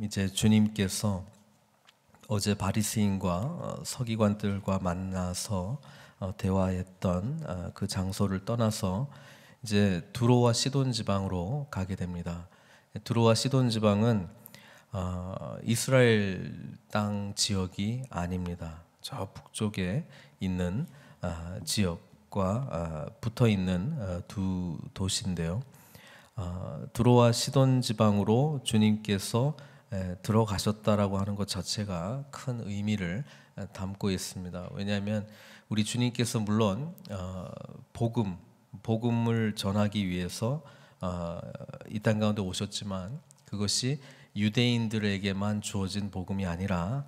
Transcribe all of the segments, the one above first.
이제 주님께서 어제 바리새인과 서기관들과 만나서 대화했던 그 장소를 떠나서 이제 두로와 시돈 지방으로 가게 됩니다. 두로와 시돈 지방은 이스라엘 땅 지역이 아닙니다. 저 북쪽에 있는 지역과 붙어 있는 두 도시인데요. 두로와 시돈 지방으로 주님께서 들어가셨다라고 하는 것 자체가 큰 의미를 담고 있습니다. 왜냐하면 우리 주님께서 물론 복음을 전하기 위해서 이 땅 가운데 오셨지만 그것이 유대인들에게만 주어진 복음이 아니라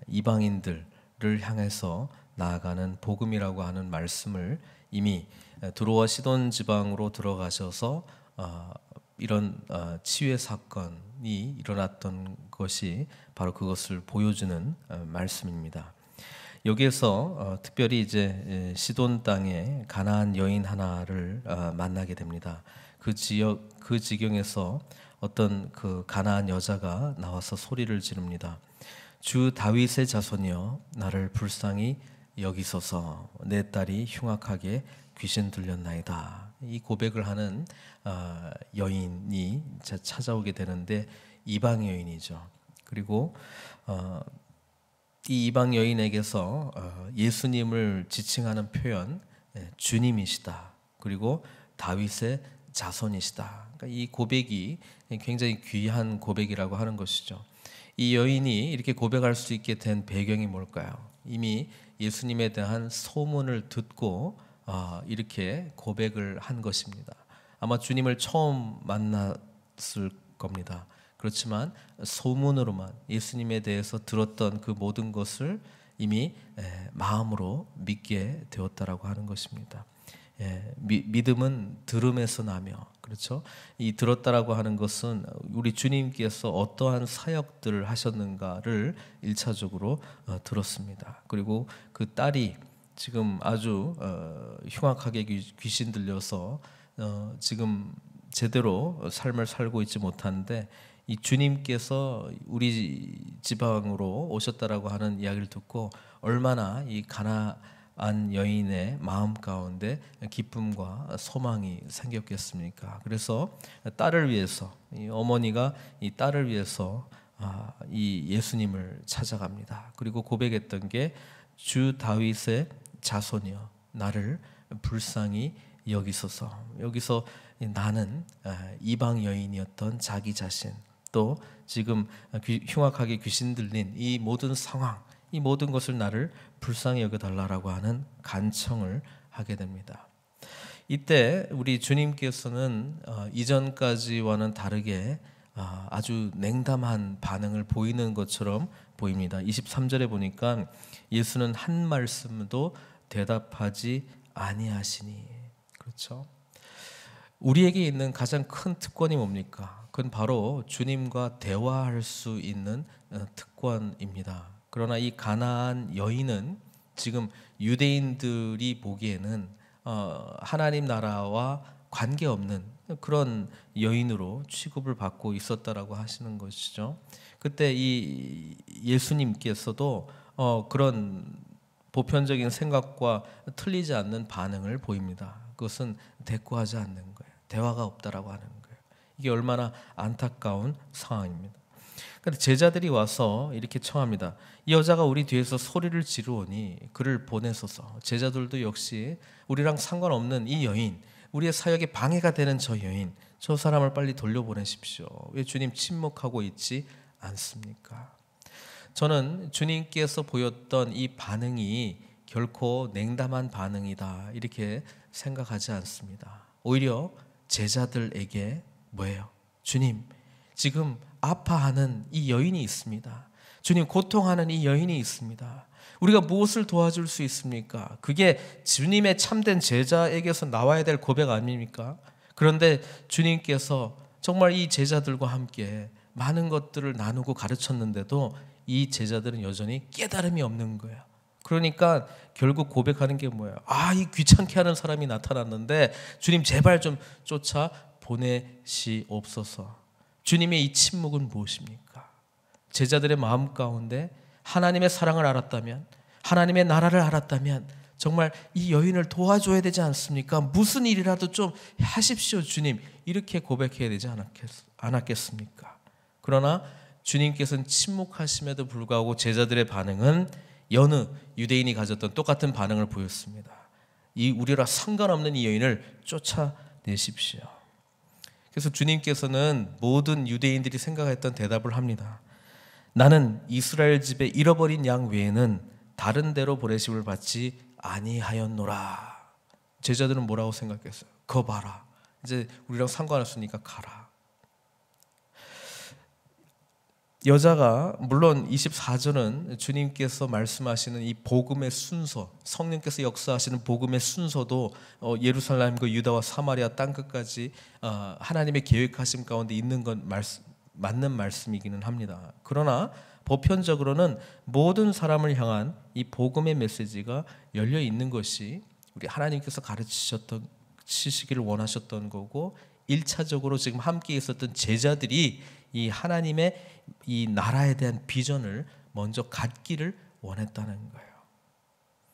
이방인들을 향해서 나아가는 복음이라고 하는 말씀을 이미 두로와 시돈 지방으로 들어가셔서 이런 치유의 사건이 일어났던 것이 바로 그것을 보여주는 말씀입니다. 여기에서 특별히 이제 시돈 땅에 가나안 여인 하나를 만나게 됩니다. 그 지경에서 어떤 그 가나안 여자가 나와서 소리를 지릅니다. 주 다윗의 자손이여 나를 불쌍히 여기소서 내 딸이 흉악하게 귀신 들렸나이다. 이 고백을 하는 여인이 찾아오게 되는데 이방 여인이죠. 그리고 이 이방 여인에게서 예수님을 지칭하는 표현 주님이시다. 그리고 다윗의 자손이시다. 그러니까 이 고백이 굉장히 귀한 고백이라고 하는 것이죠. 이 여인이 이렇게 고백할 수 있게 된 배경이 뭘까요? 이미 예수님에 대한 소문을 듣고 이렇게 고백을 한 것입니다. 아마 주님을 처음 만났을 겁니다. 그렇지만 소문으로만 예수님에 대해서 들었던 그 모든 것을 이미 마음으로 믿게 되었다라고 하는 것입니다. 믿음은 들음에서 나며, 그렇죠? 이 들었다라고 하는 것은 우리 주님께서 어떠한 사역들을 하셨는가를 1차적으로 들었습니다. 그리고 그 딸이 지금 아주 흉악하게 귀신 들려서 지금 제대로 삶을 살고 있지 못한데 이 주님께서 우리 지방으로 오셨다라고 하는 이야기를 듣고 얼마나 이 가나안 여인의 마음 가운데 기쁨과 소망이 생겼겠습니까? 그래서 딸을 위해서 이 어머니가 이 딸을 위해서 이 예수님을 찾아갑니다. 그리고 고백했던 게 주 다윗의 자손이여 나를 불쌍히 여기소서. 여기서 나는 이방 여인이었던 자기 자신, 또 지금 흉악하게 귀신 들린 이 모든 상황, 이 모든 것을 나를 불쌍히 여겨달라고 하는 간청을 하게 됩니다. 이때 우리 주님께서는 이전까지와는 다르게 아주 냉담한 반응을 보이는 것처럼 보입니다. 23절에 보니까 예수는 한 말씀도 대답하지 아니하시니, 그렇죠? 우리에게 있는 가장 큰 특권이 뭡니까? 그건 바로 주님과 대화할 수 있는 특권입니다. 그러나 이 가나안 여인은 지금 유대인들이 보기에는 하나님 나라와 관계없는 그런 여인으로 취급을 받고 있었다라고 하시는 것이죠. 그때 이 예수님께서도 그런 보편적인 생각과 틀리지 않는 반응을 보입니다. 그것은 대꾸하지 않는 거예요. 대화가 없다라고 하는 거예요. 이게 얼마나 안타까운 상황입니다. 그런데 제자들이 와서 이렇게 청합니다. 이 여자가 우리 뒤에서 소리를 지르오니 그를 보내소서. 제자들도 역시 우리랑 상관없는 이 여인, 우리의 사역에 방해가 되는 저 여인, 저 사람을 빨리 돌려보내십시오. 왜 주님 침묵하고 있지 않습니까? 저는 주님께서 보였던 이 반응이 결코 냉담한 반응이다 이렇게 생각하지 않습니다. 오히려 제자들에게 뭐예요? 주님, 지금 아파하는 이 여인이 있습니다. 주님, 고통하는 이 여인이 있습니다. 우리가 무엇을 도와줄 수 있습니까? 그게 주님의 참된 제자에게서 나와야 될 고백 아닙니까? 그런데 주님께서 정말 이 제자들과 함께 많은 것들을 나누고 가르쳤는데도 이 제자들은 여전히 깨달음이 없는 거예요. 그러니까 결국 고백하는 게 뭐예요? 이 귀찮게 하는 사람이 나타났는데 주님 제발 좀 쫓아 보내시옵소서. 주님의 이 침묵은 무엇입니까? 제자들의 마음 가운데 하나님의 사랑을 알았다면, 하나님의 나라를 알았다면 정말 이 여인을 도와줘야 되지 않습니까? 무슨 일이라도 좀 하십시오 주님, 이렇게 고백해야 되지 않았겠습니까? 그러나 주님께서는 침묵하심에도 불구하고 제자들의 반응은 여느 유대인이 가졌던 똑같은 반응을 보였습니다. 이 우리라 상관없는 이 여인을 쫓아내십시오. 그래서 주님께서는 모든 유대인들이 생각했던 대답을 합니다. 나는 이스라엘 집에 잃어버린 양 외에는 다른 데로 보내심을 받지 아니하였노라. 제자들은 뭐라고 생각했어요? 거 봐라, 이제 우리랑 상관없으니까 가라. 여자가, 물론 24절은 주님께서 말씀하시는 이 복음의 순서, 성령께서 역사하시는 복음의 순서도 예루살렘과 유다와 사마리아 땅끝까지 하나님의 계획하심 가운데 있는 건 맞는 말씀이기는 합니다. 그러나 보편적으로는 모든 사람을 향한 이 복음의 메시지가 열려 있는 것이 우리 하나님께서 가르치시기를 원하셨던 거고, 1차적으로 지금 함께 있었던 제자들이 이 하나님의 이 나라에 대한 비전을 먼저 갖기를 원했다는 거예요.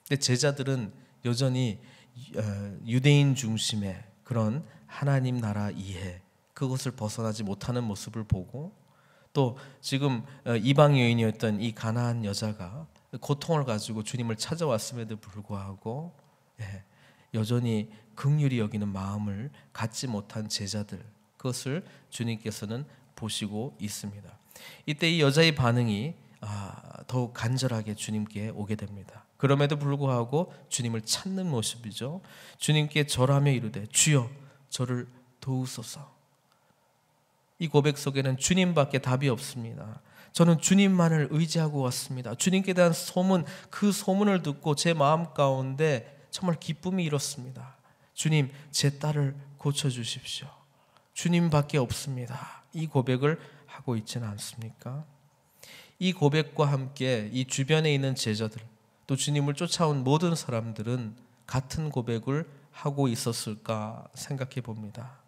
근데 제자들은 여전히 유대인 중심의 그런 하나님 나라 이해, 그것을 벗어나지 못하는 모습을 보고, 또 지금 이방 여인이었던 이 가나안 여자가 고통을 가지고 주님을 찾아왔음에도 불구하고 여전히 긍휼히 여기는 마음을 갖지 못한 제자들, 그것을 주님께서는 보시고 있습니다. 이때 이 여자의 반응이 더욱 간절하게 주님께 오게 됩니다. 그럼에도 불구하고 주님을 찾는 모습이죠. 주님께 절하며 이르되 주여 저를 도우소서. 이 고백 속에는 주님밖에 답이 없습니다. 저는 주님만을 의지하고 왔습니다. 주님께 대한 소문, 그 소문을 듣고 제 마음 가운데 정말 기쁨이 일었습니다. 주님, 제 딸을 고쳐주십시오. 주님밖에 없습니다. 이 고백을 하고 있지는 않습니까? 이 고백과 함께 이 주변에 있는 제자들, 또 주님을 쫓아온 모든 사람들은 같은 고백을 하고 있었을까 생각해 봅니다.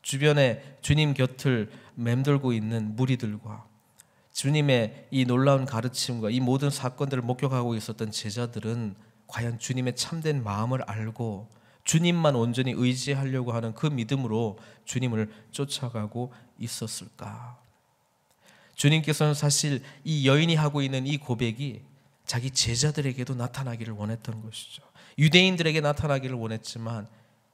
주변에 주님 곁을 맴돌고 있는 무리들과 주님의 이 놀라운 가르침과 이 모든 사건들을 목격하고 있었던 제자들은 과연 주님의 참된 마음을 알고 주님만 온전히 의지하려고 하는 그 믿음으로 주님을 쫓아가고 있었을까? 주님께서는 사실 이 여인이 하고 있는 이 고백이 자기 제자들에게도 나타나기를 원했던 것이죠. 유대인들에게 나타나기를 원했지만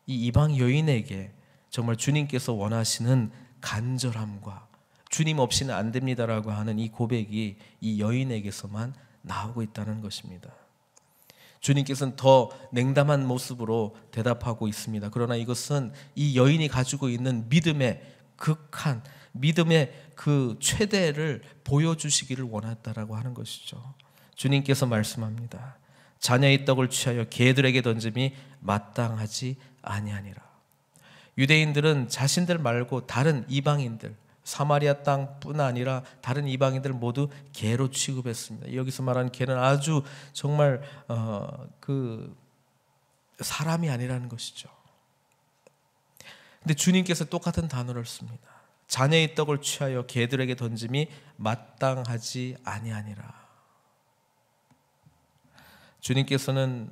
이 이방 여인에게 정말 주님께서 원하시는 간절함과 주님 없이는 안 됩니다라고 하는 이 고백이 이 여인에게서만 나오고 있다는 것입니다. 주님께서는 더 냉담한 모습으로 대답하고 있습니다. 그러나 이것은 이 여인이 가지고 있는 믿음의 극한, 믿음의 그 최대를 보여주시기를 원했다라고 하는 것이죠. 주님께서 말씀합니다. 자녀의 떡을 취하여 개들에게 던짐이 마땅하지 아니하니라. 유대인들은 자신들 말고 다른 이방인들, 사마리아 땅뿐 아니라 다른 이방인들 모두 개로 취급했습니다. 여기서 말하는 개는 아주 정말 그 사람이 아니라는 것이죠. 근데 주님께서 똑같은 단어를 씁니다. 자녀의 떡을 취하여 개들에게 던짐이 마땅하지 아니하니라. 주님께서는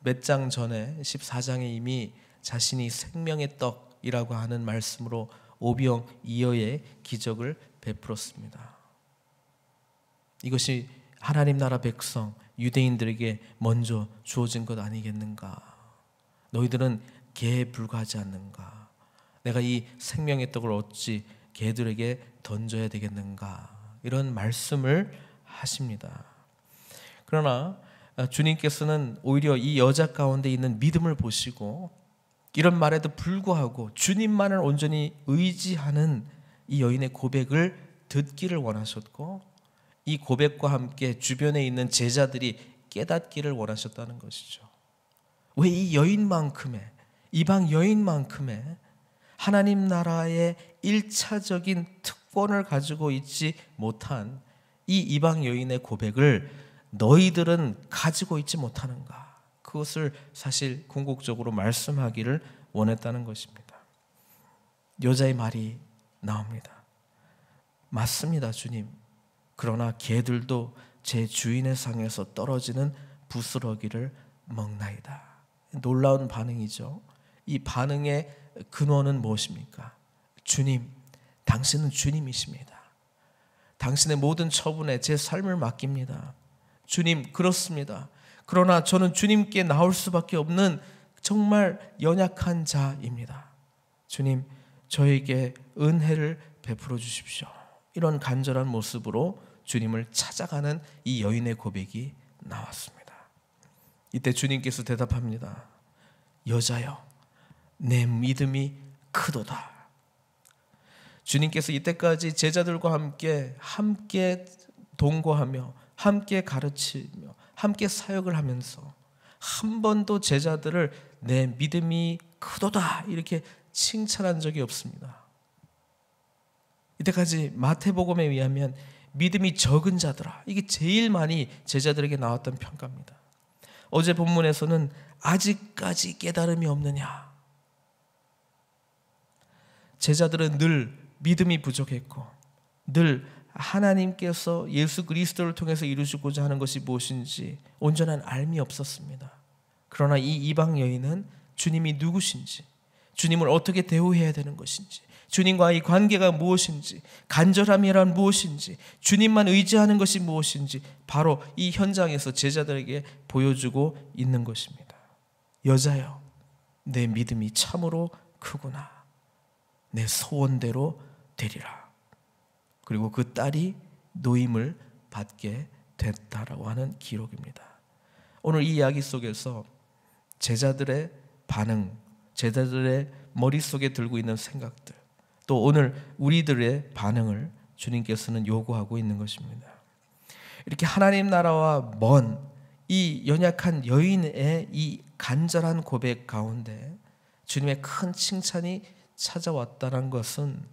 몇 장 전에 14장에 이미 자신이 생명의 떡이라고 하는 말씀으로 오병이어의 기적을 베풀었습니다. 이것이 하나님 나라 백성 유대인들에게 먼저 주어진 것 아니겠는가? 너희들은 개에 불과하지 않는가? 내가 이 생명의 떡을 어찌 개들에게 던져야 되겠는가? 이런 말씀을 하십니다. 그러나 주님께서는 오히려 이 여자 가운데 있는 믿음을 보시고 이런 말에도 불구하고 주님만을 온전히 의지하는 이 여인의 고백을 듣기를 원하셨고, 이 고백과 함께 주변에 있는 제자들이 깨닫기를 원하셨다는 것이죠. 왜 이 여인만큼의, 이방 여인만큼의 하나님 나라의 1차적인 특권을 가지고 있지 못한 이 이방 여인의 고백을 너희들은 가지고 있지 못하는가? 그것을 사실 궁극적으로 말씀하기를 원했다는 것입니다. 여자의 말이 나옵니다. 맞습니다, 주님. 그러나 개들도 제 주인의 상에서 떨어지는 부스러기를 먹나이다. 놀라운 반응이죠. 이 반응의 근원은 무엇입니까? 주님, 당신은 주님이십니다. 당신의 모든 처분에 제 삶을 맡깁니다. 주님, 그렇습니다. 그러나 저는 주님께 나올 수밖에 없는 정말 연약한 자입니다. 주님, 저에게 은혜를 베풀어 주십시오. 이런 간절한 모습으로 주님을 찾아가는 이 여인의 고백이 나왔습니다. 이때 주님께서 대답합니다. 여자여, 내 믿음이 크도다. 주님께서 이때까지 제자들과 함께 동거하며 함께 가르치며 함께 사역을 하면서 한 번도 제자들을 내 믿음이 크도다 이렇게 칭찬한 적이 없습니다. 이때까지 마태복음에 의하면 믿음이 적은 자들아, 이게 제일 많이 제자들에게 나왔던 평가입니다. 어제 본문에서는 아직까지 깨달음이 없느냐. 제자들은 늘 믿음이 부족했고 늘 하나님께서 예수 그리스도를 통해서 이루시고자 하는 것이 무엇인지 온전한 알미 없었습니다. 그러나 이 이방 여인은 주님이 누구신지, 주님을 어떻게 대우해야 되는 것인지, 주님과의 관계가 무엇인지, 간절함이란 무엇인지, 주님만 의지하는 것이 무엇인지 바로 이 현장에서 제자들에게 보여주고 있는 것입니다. 여자여, 내 믿음이 참으로 크구나. 내 소원대로 되리라. 그리고 그 딸이 노임을 받게 됐다라고 하는 기록입니다. 오늘 이 이야기 속에서 제자들의 반응, 제자들의 머릿속에 들고 있는 생각들, 또 오늘 우리들의 반응을 주님께서는 요구하고 있는 것입니다. 이렇게 하나님 나라와 먼 이 연약한 여인의 이 간절한 고백 가운데 주님의 큰 칭찬이 찾아왔다는 것은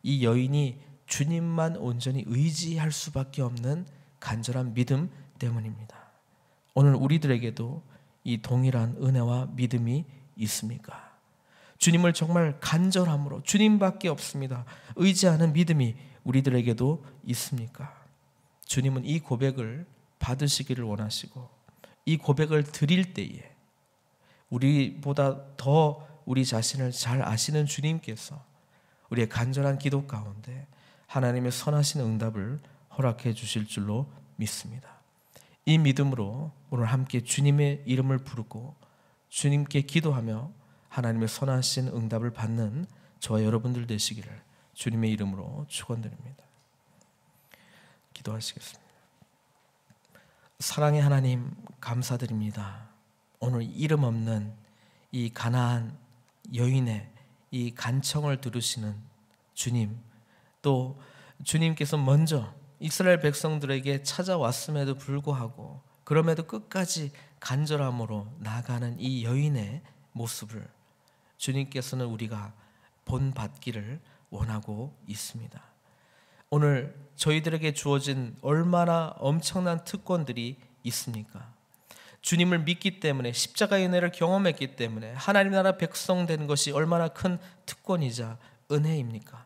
이 여인이 주님만 온전히 의지할 수밖에 없는 간절한 믿음 때문입니다. 오늘 우리들에게도 이 동일한 은혜와 믿음이 있습니까? 주님을 정말 간절함으로 주님밖에 없습니다. 의지하는 믿음이 우리들에게도 있습니까? 주님은 이 고백을 받으시기를 원하시고 이 고백을 드릴 때에 우리보다 더 우리 자신을 잘 아시는 주님께서 우리의 간절한 기도 가운데 하나님의 선하신 응답을 허락해 주실 줄로 믿습니다. 이 믿음으로 오늘 함께 주님의 이름을 부르고 주님께 기도하며 하나님의 선하신 응답을 받는 저와 여러분들 되시기를 주님의 이름으로 축원드립니다. 기도하시겠습니다. 사랑의 하나님, 감사드립니다. 오늘 이름 없는 이 가나안 여인의 이 간청을 들으시는 주님, 또 주님께서 먼저 이스라엘 백성들에게 찾아왔음에도 불구하고 그럼에도 끝까지 간절함으로 나아가는 이 여인의 모습을 주님께서는 우리가 본받기를 원하고 있습니다. 오늘 저희들에게 주어진 얼마나 엄청난 특권들이 있습니까? 주님을 믿기 때문에, 십자가의 은혜를 경험했기 때문에 하나님 나라 백성 된 것이 얼마나 큰 특권이자 은혜입니까?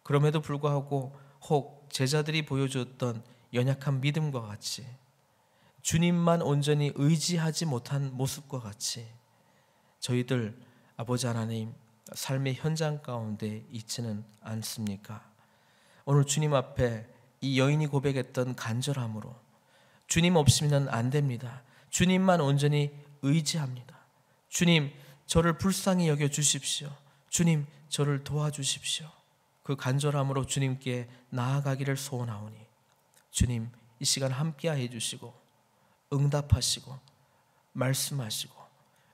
그럼에도 불구하고 혹 제자들이 보여주었던 연약한 믿음과 같이 주님만 온전히 의지하지 못한 모습과 같이 저희들 아버지 하나님 삶의 현장 가운데 있지는 않습니까? 오늘 주님 앞에 이 여인이 고백했던 간절함으로 주님 없이는 안 됩니다. 주님만 온전히 의지합니다. 주님, 저를 불쌍히 여겨 주십시오. 주님, 저를 도와주십시오. 그 간절함으로 주님께 나아가기를 소원하오니 주님, 이 시간 함께해 주시고 응답하시고 말씀하시고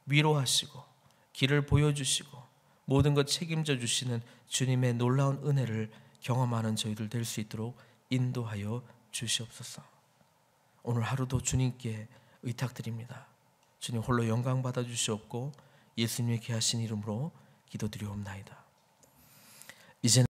위로하시고 길을 보여주시고 모든 것 책임져 주시는 주님의 놀라운 은혜를 경험하는 저희들 될 수 있도록 인도하여 주시옵소서. 오늘 하루도 주님께 의탁드립니다. 주님 홀로 영광 받아 주시옵고 예수님의 귀하신 이름으로 기도드리옵나이다. 이제는